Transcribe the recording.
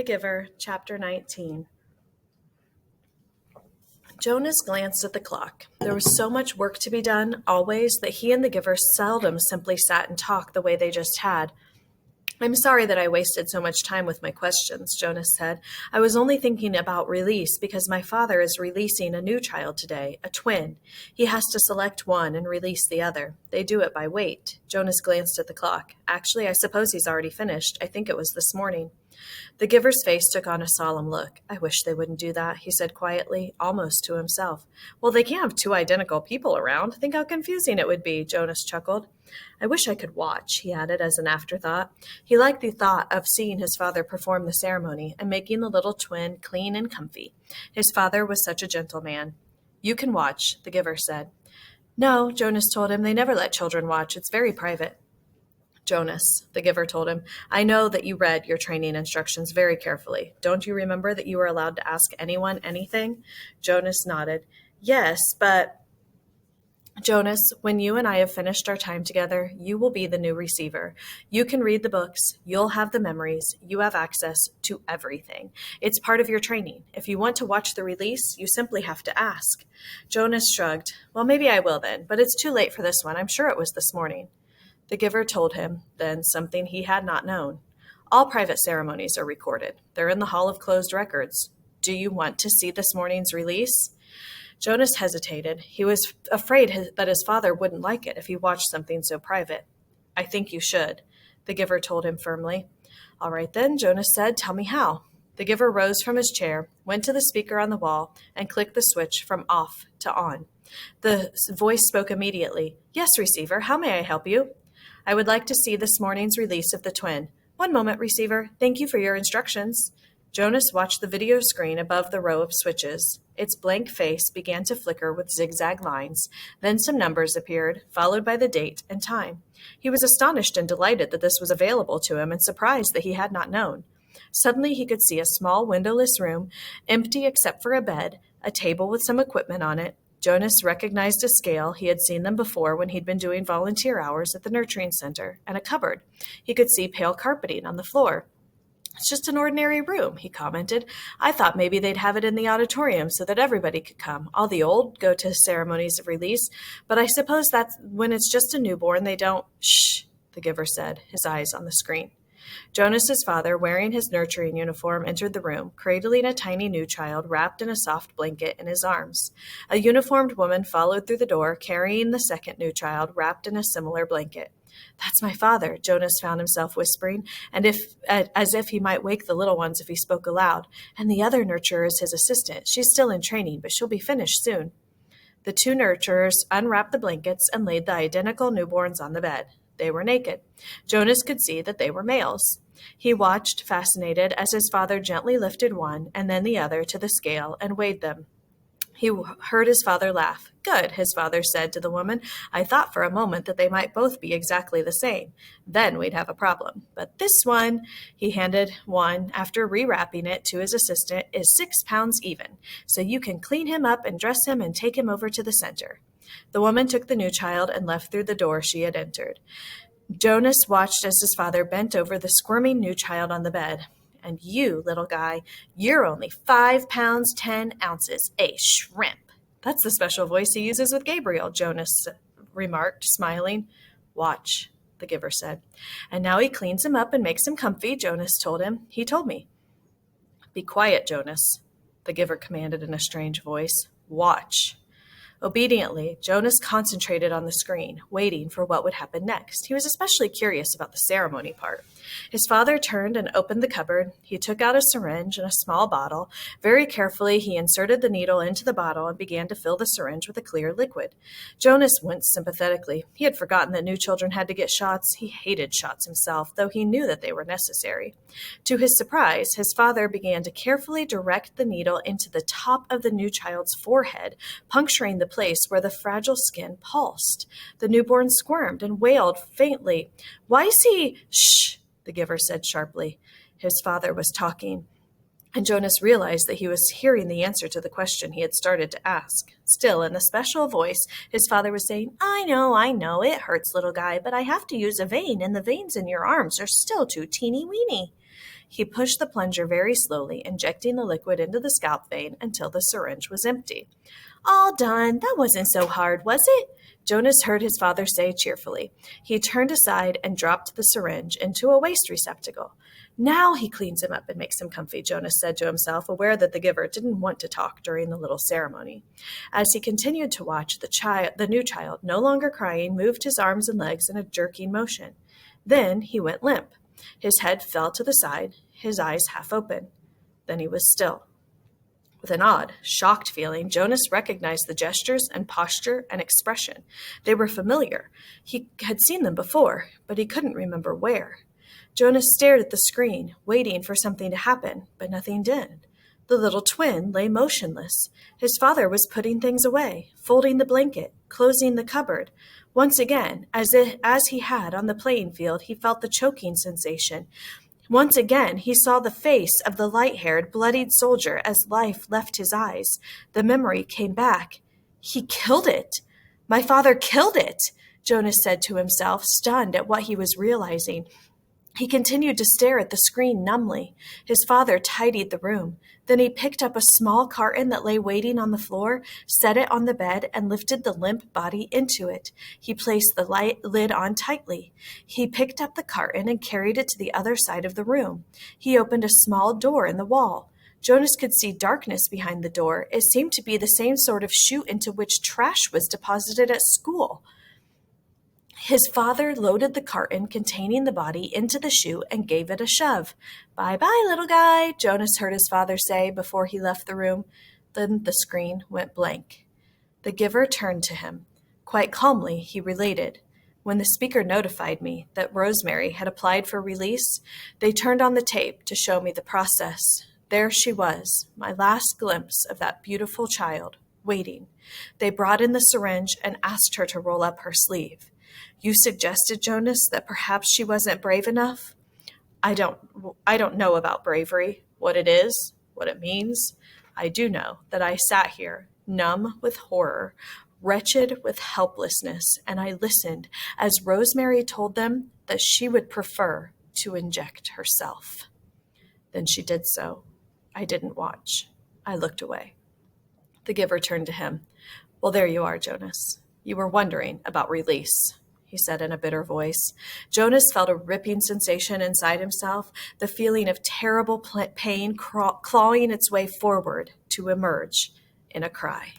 The Giver, Chapter 19. Jonas glanced at the clock. There was so much work to be done, always, that he and the Giver seldom simply sat and talked the way they just had. "I'm sorry that I wasted so much time with my questions," Jonas said. "I was only thinking about release because my father is releasing a new child today, a twin. He has to select one and release the other. They do it by weight." Jonas glanced at the clock. "Actually, I suppose he's already finished. I think it was this morning." The Giver's face took on a solemn look. "I wish they wouldn't do that," he said quietly, almost to himself. "Well, they can't have two identical people around. Think how confusing it would be," Jonas chuckled. "I wish I could watch," he added as an afterthought. He liked the thought of seeing his father perform the ceremony and making the little twin clean and comfy. His father was such a gentle man. "You can watch," the Giver said. "No," Jonas told him. "They never let children watch. It's very private." "Jonas," the Giver told him, "I know that you read your training instructions very carefully. Don't you remember that you were allowed to ask anyone anything?" Jonas nodded. "Yes, but—" "Jonas, when you and I have finished our time together, you will be the new receiver. You can read the books, you'll have the memories, you have access to everything. It's part of your training. If you want to watch the release, you simply have to ask." Jonas shrugged. "Well, maybe I will then, but it's too late for this one. I'm sure it was this morning." The Giver told him, then, something he had not known. "All private ceremonies are recorded. They're in the Hall of Closed Records. Do you want to see this morning's release?" Jonas hesitated. He was afraid that his father wouldn't like it if he watched something so private. "I think you should," the Giver told him firmly. "All right then," Jonas said. "Tell me how." The Giver rose from his chair, went to the speaker on the wall, and clicked the switch from off to on. The voice spoke immediately. "Yes, receiver, how may I help you?" "I would like to see this morning's release of the twin." "One moment, receiver. Thank you for your instructions." Jonas watched the video screen above the row of switches. Its blank face began to flicker with zigzag lines. Then some numbers appeared, followed by the date and time. He was astonished and delighted that this was available to him and surprised that he had not known. Suddenly he could see a small windowless room, empty except for a bed, a table with some equipment on it. Jonas recognized a scale. He had seen them before when he'd been doing volunteer hours at the nurturing center, and a cupboard. He could see pale carpeting on the floor. "It's just an ordinary room," he commented. "I thought maybe they'd have it in the auditorium so that everybody could come. All the old go to ceremonies of release, but I suppose that when it's just a newborn, they don't—" "Shh," the Giver said, his eyes on the screen. Jonas's father, wearing his nurturing uniform, entered the room, cradling a tiny new child wrapped in a soft blanket in his arms. A uniformed woman followed through the door, carrying the second new child wrapped in a similar blanket. "That's my father," Jonas found himself whispering, as if he might wake the little ones if he spoke aloud. "And the other nurturer is his assistant. She's still in training, but she'll be finished soon." The two nurturers unwrapped the blankets and laid the identical newborns on the bed. They were naked. Jonas could see that they were males. He watched, fascinated, as his father gently lifted one and then the other to the scale and weighed them. He heard his father laugh. "Good," his father said to the woman. "I thought for a moment that they might both be exactly the same. Then we'd have a problem. But this one," he handed one, after rewrapping it to his assistant, "is 6 pounds even. So you can clean him up and dress him and take him over to the center." The woman took the new child and left through the door she had entered. Jonas watched as his father bent over the squirming new child on the bed. "And you, little guy, you're only 5 pounds 10 ounces, a shrimp." "That's the special voice he uses with Gabriel," Jonas remarked, smiling. "Watch," the Giver said. "And now he cleans him up and makes him comfy," Jonas told him. "He told me." "Be quiet, Jonas," the Giver commanded in a strange voice. "Watch." Obediently, Jonas concentrated on the screen, waiting for what would happen next. He was especially curious about the ceremony part. His father turned and opened the cupboard. He took out a syringe and a small bottle. Very carefully, he inserted the needle into the bottle and began to fill the syringe with a clear liquid. Jonas winced sympathetically. He had forgotten that new children had to get shots. He hated shots himself, though he knew that they were necessary. To his surprise, his father began to carefully direct the needle into the top of the new child's forehead, puncturing the place where the fragile skin pulsed. The newborn squirmed and wailed faintly. "Why is he—" "Shh," the Giver said sharply. His father was talking, and Jonas realized that he was hearing the answer to the question he had started to ask. Still, in the special voice, his father was saying, I know, it hurts, little guy, but I have to use a vein, and the veins in your arms are still too teeny-weeny." He pushed the plunger very slowly, injecting the liquid into the scalp vein until the syringe was empty. All done. That wasn't so hard, was it? Jonas heard his father say cheerfully. He turned aside and dropped the syringe into a waste receptacle. Now he cleans him up and makes him comfy, Jonas said to himself, aware that the giver didn't want to talk during the little ceremony. As he continued to watch, the new child, no longer crying, moved his arms and legs in a jerking motion. Then he went limp. His head fell to the side, his eyes half open. Then he was still. With an odd, shocked feeling, Jonas recognized the gestures and posture and expression. They were familiar. He had seen them before, but he couldn't remember where. Jonas stared at the screen, waiting for something to happen, but nothing did. The little twin lay motionless. His father was putting things away, folding the blanket, closing the cupboard. Once again, as he had on the playing field, he felt the choking sensation. Once again, he saw the face of the light-haired, bloodied soldier as life left his eyes. The memory came back. He killed it. My father killed it, Jonas said to himself, stunned at what he was realizing. He continued to stare at the screen numbly. His father tidied the room. Then he picked up a small carton that lay waiting on the floor, set it on the bed, and lifted the limp body into it. He placed the lid on tightly. He picked up the carton and carried it to the other side of the room. He opened a small door in the wall. Jonas could see darkness behind the door. It seemed to be the same sort of chute into which trash was deposited at school. His father loaded the carton containing the body into the chute and gave it a shove. Bye-bye, little guy, Jonas heard his father say before he left the room. Then the screen went blank. The giver turned to him. Quite calmly, he related. When the speaker notified me that Rosemary had applied for release, they turned on the tape to show me the process. There she was, my last glimpse of that beautiful child, waiting. They brought in the syringe and asked her to roll up her sleeve. You suggested, Jonas, that perhaps she wasn't brave enough? I don't know about bravery, what it is, what it means. I do know that I sat here, numb with horror, wretched with helplessness, and I listened as Rosemary told them that she would prefer to inject herself. Then she did so. I didn't watch. I looked away. The giver turned to him. Well, there you are, Jonas. You were wondering about release, he said in a bitter voice. Jonas felt a ripping sensation inside himself, the feeling of terrible pain clawing its way forward to emerge in a cry.